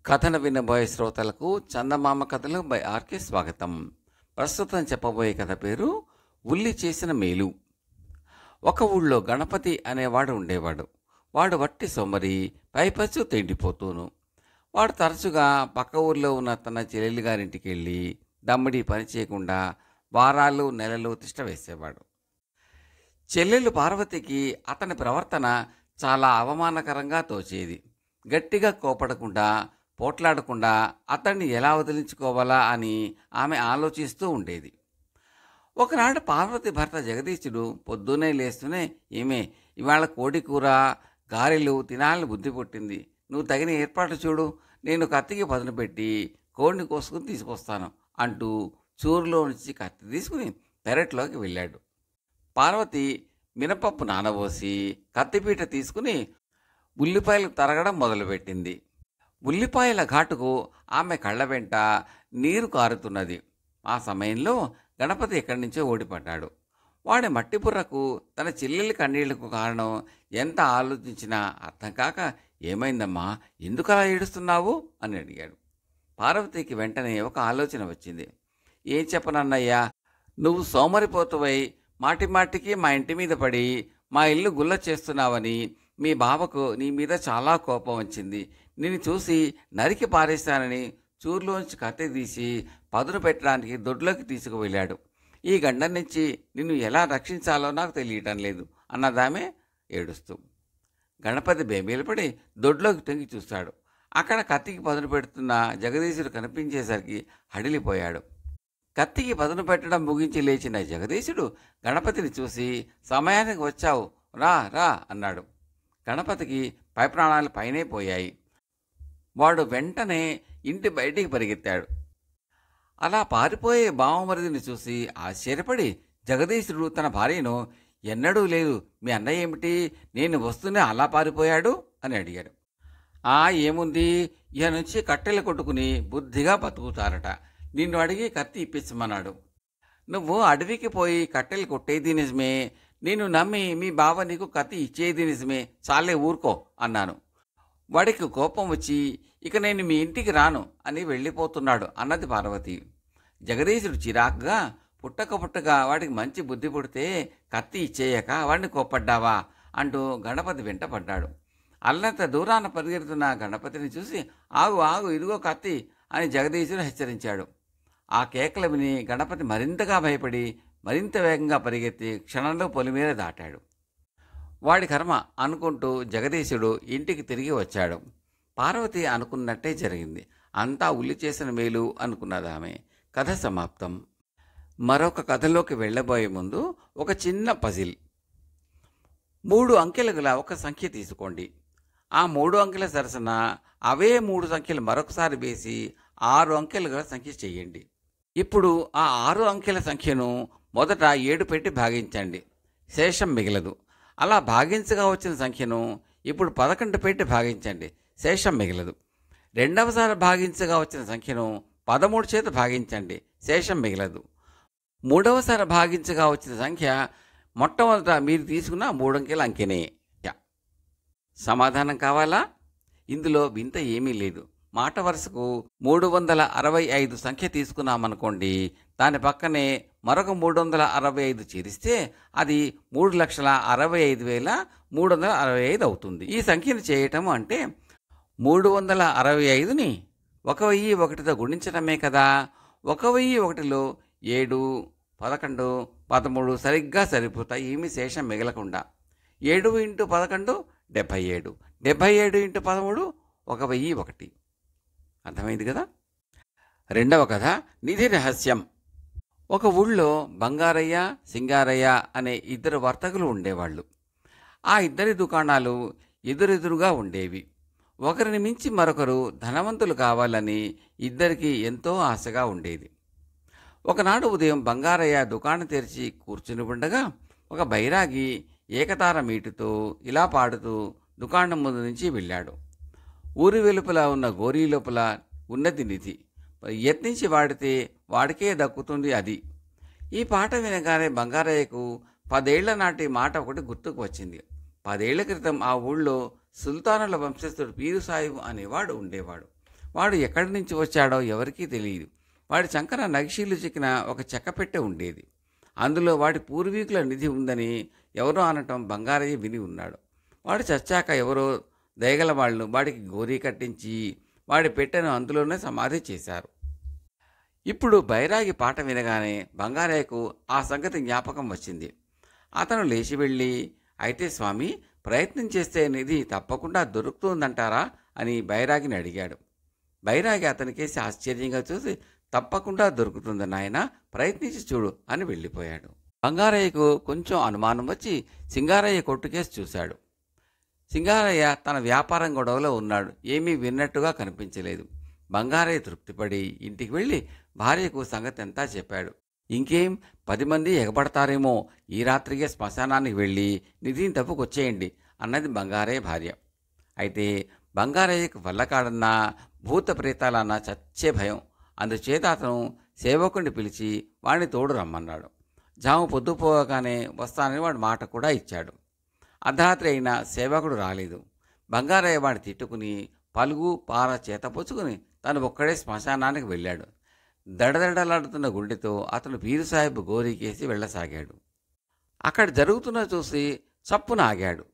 కథను వినబోయే శ్రోతలకు చందమామ కథలు బై ఆర్కే స్వాగతం. ప్రస్తుతం చెప్పబోయే కథ పేరు ఉల్లి చేసిన మేలు. ఒక ఊళ్ళో గణపతి అనేవాడు ఉండేవాడు. వాడు వట్టి సోమరి, పైపచ్చు తిండిపోతూను. వాడు తరచుగా పక్క ఊర్లో ఉన్న తన చెల్లెలి గారింటికి వెళ్ళి దమ్మిడి పని చేయకుండా వారాలు నెలలు తిష్ట వేసేవాడు. చెల్లెలు పార్వతికి అతని ప్రవర్తన చాలా అవమానకరంగా తోచేది. గట్టిగా కోపడకుండా, పోట్లాడకుండా అతన్ని ఎలా వదిలించుకోవాలా అని ఆమె ఆలోచిస్తూ ఉండేది. ఒకనాడు పార్వతి భర్త జగదీశుడు పొద్దున్నే లేస్తూనే, ఏమే ఇవాళ కోడి కూర, గారెలు తినాలని బుద్ధి పుట్టింది, నువ్వు తగిన ఏర్పాటు చూడు, నేను కత్తికి పదును పెట్టి కోడిని కోసుకుని తీసుకొస్తాను అంటూ చూరులో నుంచి కత్తి తీసుకుని పెరట్లోకి వెళ్ళాడు. పార్వతి మినపప్పు నానబోసి కత్తిపీట తీసుకుని ఉల్లిపాయలు తరగడం మొదలుపెట్టింది. ఉల్లిపాయల ఘాటుకు ఆమె కళ్ళ వెంట నీరు కారుతున్నది. ఆ సమయంలో గణపతి ఎక్కడి నుంచో ఓడిపడ్డాడు. వాడి మట్టి బుర్రకు తన చెల్లెలి కన్నీళ్లకు కారణం ఎంత ఆలోచించినా అర్థం కాక, ఏమైందమ్మా, ఎందుకలా ఏడుస్తున్నావు అని అడిగాడు. పార్వతికి వెంటనే ఒక ఆలోచన వచ్చింది. ఏం చెప్పనన్నయ్యా, నువ్వు సోమరిపోతువై మాటి మాటికి మా ఇంటి మీద పడి మా ఇల్లు గుల్ల చేస్తున్నావని మీ బావకు నీ మీద చాలా కోపం వచ్చింది. నిన్ను చూసి నరికి పారేస్తానని చూరులోంచి కత్తి తీసి పదును పెట్టడానికి దొడ్లోకి తీసుకువెళ్ళాడు. ఈ గండం నుంచి నిన్ను ఎలా రక్షించాలో నాకు తెలియటం లేదు అన్నదామె ఏడుస్తూ. గణపతి బేమీలపడి దొడ్లోకి తొంగి చూస్తాడు. అక్కడ కత్తికి పదును పెడుతున్న జగదీశుడు కనిపించేసరికి హడిలిపోయాడు. కత్తికి పదును పెట్టడం ముగించి లేచిన జగదీశుడు గణపతిని చూసి, సమయానికి వచ్చావు, రా రా అన్నాడు. గణపతికి పై ప్రాణాలు పైనే పోయాయి. వాడు వెంటనే ఇంటి బయటికి పరిగెత్తాడు. అలా పారిపోయే బావమరిదిని చూసి ఆశ్చర్యపడి జగదీశుడు తన భార్యను, ఎన్నడూ లేదు, మీ అన్నయ్య ఏమిటి నేను వస్తూనే అలా పారిపోయాడు అని అడిగాడు. ఏముంది, ఇక నుంచి కట్టెలు కొట్టుకుని బుద్ధిగా బతుకుతారట, నిన్ను అడిగి కత్తి ఇప్పించమన్నాడు. నువ్వు అడవికి పోయి కట్టెలు కొట్టేది నిజమే, నేను నమ్మి మీ బావ నీకు కత్తి ఇచ్చేది నిజమే, చాలే ఊరుకో అన్నాను. వాడికి కోపం వచ్చి, ఇక నేను మీ ఇంటికి రాను అని వెళ్ళిపోతున్నాడు అన్నది పార్వతి. జగదీశుడు చిరాకుగా, పుట్టక వాడికి మంచి బుద్ధి పుడితే కత్తి ఇచ్చేయక వాడిని కోప్పడ్డావా అంటూ గణపతి వెంట పడ్డాడు. అల్లంత దూరాన పరిగెడుతున్న గణపతిని చూసి, ఆగు ఆగు, ఇదిగో కత్తి అని జగదీశుడు హెచ్చరించాడు. ఆ కేకలు విని గణపతి మరింతగా భయపడి మరింత వేగంగా పరిగెత్తి క్షణంలో పొలిమేర దాటాడు. వాడి కర్మ అనుకుంటూ జగదీశుడు ఇంటికి తిరిగి వచ్చాడు. పార్వతి అనుకున్నట్టే జరిగింది. అంతా ఉల్లి చేసిన మేలు అనుకున్నదామె. కథ సమాప్తం. మరొక కథలోకి వెళ్ళబోయే ముందు ఒక చిన్న పజిల్. 3 అంకెల గల ఒక సంఖ్య తీసుకోండి. ఆ 3 అంకెల సరసన అవే 3 సంఖ్యలు మరొకసారి వేసి 6 అంకెలు గల సంఖ్య చేయండి. ఇప్పుడు ఆ 6 అంకెల సంఖ్యను మొదట 7 పెట్టి భాగించండి, శేషం మిగలదు. అలా భాగించగా వచ్చిన సంఖ్యను ఇప్పుడు 11 పెట్టి భాగించండి, శేషం మిగలదు. రెండవసారి భాగించగా వచ్చిన సంఖ్యను 13 చేత భాగించండి, శేషం మిగలదు. మూడవసారి భాగించగా వచ్చిన సంఖ్య మొట్టమొదట మీరు తీసుకున్న 3 అంకెల అంకెనే. సమాధానం కావాలా? ఇందులో వింత ఏమీ లేదు. మాట వరుసకు 365 సంఖ్య తీసుకున్నామనుకోండి, దాని పక్కనే మరొక 365 చేరిస్తే అది 3,65,365 అవుతుంది. ఈ సంఖ్యను చేయటం అంటే 365ని 1001తో గుణించడమే కదా. 1001లో 7, 11, 13 సరిగ్గా సరిపోతాయి, ఏమీ శేషం మిగలకుండా. 7 × 11 77, 77 × 13 1001. అర్థమైంది కదా. రెండవ కథ, నిధి రహస్యం. ఒక ఊళ్ళో బంగారయ్య, సింగారయ్య అనే 2 వర్తకులు ఉండేవాళ్ళు. ఆ 2 దుకాణాలు ఎదురెదురుగా ఉండేవి. ఒకరిని మించి మరొకరు ధనవంతులు కావాలని ఇద్దరికీ ఎంతో ఆశగా ఉండేది. ఒకనాడు ఉదయం బంగారయ్య దుకాణం తెరిచి కూర్చుని ఉండగా ఒక బైరాగి ఏకతార మీటుతో ఇలా పాడుతూ దుకాణం ముందు నుంచి వెళ్ళాడు. ఊరి వెలుపల ఉన్న గోరీ లోపల ఉన్నది నిధి, యత్నించి వాడితే వాడికే దక్కుతుంది అది. ఈ పాట వినగానే బంగారయ్యకు 10 ఏళ్ల నాటి మాట ఒకటి గుర్తుకు వచ్చింది. 10 ఏళ్ల క్రితం ఆ ఊళ్ళో సుల్తానుల వంశస్థుడు పీరు సాహిబ్ అనేవాడు ఉండేవాడు. వాడు ఎక్కడి నుంచి వచ్చాడో ఎవరికీ తెలియదు. వాడి చంకన నగిషీలు చిక్కిన ఒక చెక్క పెట్టె ఉండేది. అందులో వాడి పూర్వీకుల నిధి ఉందని ఎవరో అనటం బంగారయ్య విని ఉన్నాడు. వాడు చచ్చాక ఎవరో దయగల వాళ్ళు వాడికి గోరీ కట్టించి వాడి పెట్టెను అందులోనే సమాధి చేశారు. ఇప్పుడు బైరాగి పాట వినగానే బంగారయ్యకు ఆ సంగతి జ్ఞాపకం వచ్చింది. అతను లేచి వెళ్ళి, అయితే స్వామి, ప్రయత్నం చేస్తే నిధి తప్పకుండా దొరుకుతుందంటారా అని బైరాగిని అడిగాడు. బైరాగి అతనికేసి ఆశ్చర్యంగా చూసి, తప్పకుండా దొరుకుతుంది నాయన, ప్రయత్నించి చూడు అని వెళ్ళిపోయాడు. బంగారయ్యకు కొంచెం అనుమానం వచ్చి సింగారయ్య కొట్టుకేసి చూశాడు. సింగారయ్య తన వ్యాపారం గొడవలో ఉన్నాడు. ఏమీ విన్నట్టుగా కనిపించలేదు. బంగారయ్య తృప్తిపడి ఇంటికి వెళ్ళి భార్యకు సంగతి అంతా చెప్పాడు. ఇంకేం 10 మంది ఎగబడతారేమో, ఈ రాత్రికే శ్మశానానికి వెళ్ళి నిధిని తప్పుకొచ్చేయండి అన్నది బంగారయ్య భార్య. అయితే బంగారయ్యకు వల్లకాడన్నా భూత ప్రేతాలన్నా చచ్చే భయం. అందుచేత అతను సేవకుడిని పిలిచి వాడిని తోడు రమ్మన్నాడు. జాము పొద్దుపోగానే వస్తానని వాడు మాట కూడా ఇచ్చాడు. అర్ధరాత్రి అయినా సేవకుడు రాలేదు. బంగారయ్య వాడిని తిట్టుకుని పలుగు పార చేతపుచ్చుకుని తను ఒక్కడే శ్మశానానికి వెళ్ళాడు. దడదడలాడుతున్న గుండెతో అతను పీరుసాహిబ్ గోరీకేసి వెళ్ళసాగాడు. అక్కడ జరుగుతున్న చూసి చప్పున ఆగాడు.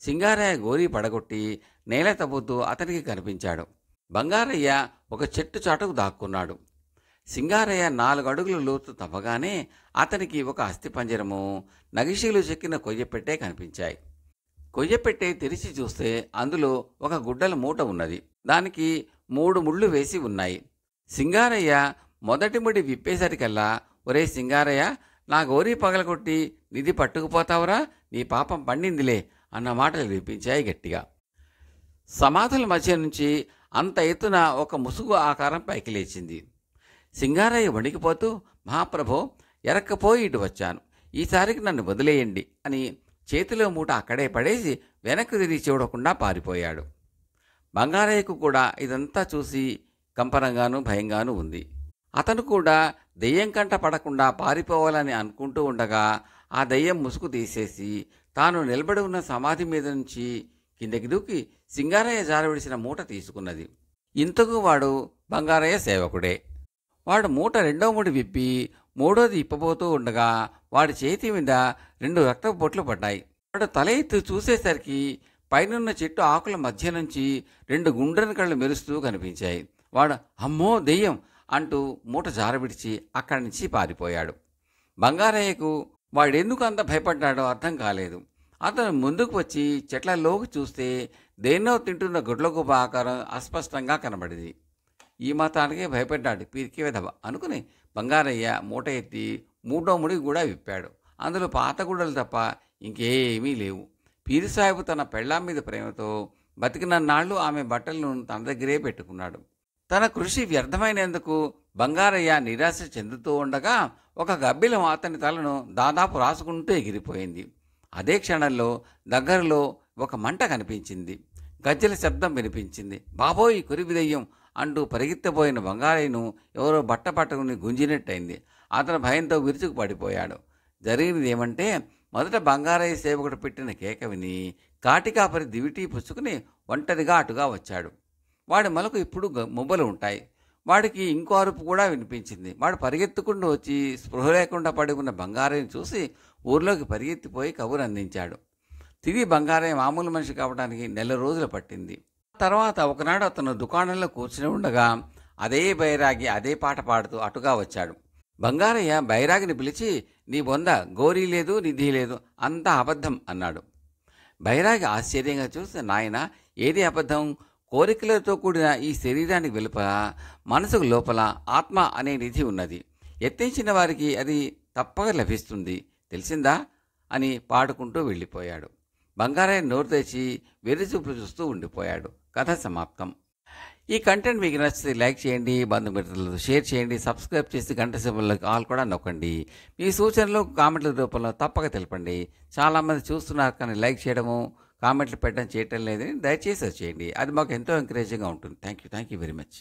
సింగారయ్య గోరీ పడగొట్టి నేల తవ్వుతూ అతనికి కనిపించాడు. బంగారయ్య ఒక చెట్టు చాటుకు దాక్కున్నాడు. సింగారయ్య 4 అడుగుల లోతు తవ్వగానే అతనికి ఒక అస్థిపంజరము, నగిషీలు చెక్కిన కొయ్యపెట్టే కనిపించాయి. కొయ్యపెట్టే తెరిచి చూస్తే అందులో ఒక గుడ్డల మూట ఉన్నది. దానికి 3 ముళ్ళు వేసి ఉన్నాయి. సింగారయ్య మొదటి ముడి విప్పేసరికల్లా, ఒరే సింగారయ్య, నా గోరీ పగలగొట్టి నిధి పట్టుకుపోతావురా, నీ పాపం పండిందిలే అన్న మాటలు వినిపించాయి గట్టిగా. సమాధుల మధ్య నుంచి అంత ఎత్తున ఒక ముసుగు ఆకారం పైకి లేచింది. సింగారయ్య వణికిపోతూ, మహాప్రభో, ఎరక్కపోయి ఇటు వచ్చాను, ఈసారికి నన్ను వదిలేయండి అని చేతిలో మూట అక్కడే పడేసి వెనక్కి తిరిగి చూడకుండా పారిపోయాడు. బంగారయ్యకు కూడా ఇదంతా చూసి కంపనంగానూ భయంగానూ ఉంది. అతను కూడా దెయ్యం కంట పడకుండా పారిపోవాలని అనుకుంటూ ఉండగా ఆ దెయ్యం ముసుగు తీసేసి తాను నిలబడి ఉన్న సమాధి మీద నుంచి కిందకి దూకి సింగారయ్య జారవిడిసిన మూట తీసుకున్నది. ఇంతకు వాడు బంగారయ్య సేవకుడే. వాడు మూట 2వ ముడి విప్పి 3వది ఇప్పబోతూ ఉండగా వాడి చేతి మీద 2 రక్తపు బొట్లు పడ్డాయి. వాడు తల ఎత్తి చూసేసరికి పైనున్న చెట్టు ఆకుల మధ్య నుంచి 2 గుండ్రని కళ్ళు మెరుస్తూ కనిపించాయి. వాడు అమ్మో దెయ్యం అంటూ మూట జారవిడిచి అక్కడి నుంచి పారిపోయాడు. బంగారయ్యకు వాడెందుకు అంత భయపడ్డాడో అర్థం కాలేదు. అతను ముందుకు వచ్చి చెట్లలోకి చూస్తే దేన్నో తింటున్న గుడ్లగూబ ఆకారం అస్పష్టంగా కనబడింది. ఈ మాత్రానికే భయపడ్డాడు పీరికి వెధవ అనుకుని బంగారయ్య మూట ఎత్తి 3వ ముడి కూడా విప్పాడు. అందులో పాత గుడ్డలు తప్ప ఇంకేమీ లేవు. పీరుసాహిబు తన పెళ్ళాం మీద ప్రేమతో బతికినన్నాళ్ళు ఆమె బట్టలను తన దగ్గరే పెట్టుకున్నాడు. తన కృషి వ్యర్థమైనందుకు బంగారయ్య నిరాశ చెందుతూ ఉండగా ఒక గబ్బిలం అతని తలను దాదాపు రాసుకుంటూ ఎగిరిపోయింది. అదే క్షణంలో దగ్గరలో ఒక మంట కనిపించింది. గజ్జెల శబ్దం వినిపించింది. బాబోయ్, కురివి దెయ్యం అంటూ పరిగెత్తబోయిన బంగారయ్యను ఎవరో బట్ట పట్టుకుని గుంజినట్టయింది. అతను భయంతో విరుచుకు పడిపోయాడు. జరిగినది ఏమంటే, మొదట బంగారయ్య సేవకుడు పెట్టిన కేక విని కాటికాపరి దివిటీ పుచ్చుకుని ఒంటరిగా అటుగా వచ్చాడు. వాడి మొలకు ఇప్పుడు ముబ్బలు ఉంటాయి. వాడికి ఇంకో అరుపు కూడా వినిపించింది. వాడు పరిగెత్తుకుంటూ వచ్చి స్పృహ లేకుండా పడి ఉన్న బంగారయ్యను చూసి ఊర్లోకి పరిగెత్తిపోయి కబురు అందించాడు. తిరిగి బంగారయ్య మామూలు మనిషి కావడానికి 1 రోజులు పట్టింది. తర్వాత ఒకనాడు అతను దుకాణంలో కూర్చుని ఉండగా అదే బైరాగి అదే పాట పాడుతూ అటుగా వచ్చాడు. బంగారయ్య బైరాగిని పిలిచి, నీ బొంద గోరీ లేదు, నిధి లేదు, అంతా అబద్ధం అన్నాడు. బైరాగి ఆశ్చర్యంగా చూసి, నాయన, ఏది అబద్ధం? కోరికలతో కూడిన ఈ శరీరానికి వెలుపల, మనసుకు లోపల ఆత్మ అనే నిధి ఉన్నది. యత్నించిన వారికి అది తప్పక లభిస్తుంది, తెలిసిందా అని పాడుకుంటూ వెళ్ళిపోయాడు. బంగారయ్య నోరు తెచ్చి వెర్రిచూపులు చూస్తూ ఉండిపోయాడు. కథ సమాప్తం. ఈ కంటెంట్ మీకు నచ్చితే లైక్ చేయండి, బంధుమిత్రులతో షేర్ చేయండి, సబ్స్క్రైబ్ చేసి గంట సింబల్లోకి ఆల్ కూడా నొక్కండి. మీ సూచనలు కామెంట్ల రూపంలో తప్పక తెలపండి. చాలామంది చూస్తున్నారు కానీ లైక్ చేయడము, కామెంట్లు పెట్టడం చేయటం లేదని దయచేసి చేయండి. అది మాకు ఎంతో ఎంకరేజింగ్గా ఉంటుంది. Thank you very much.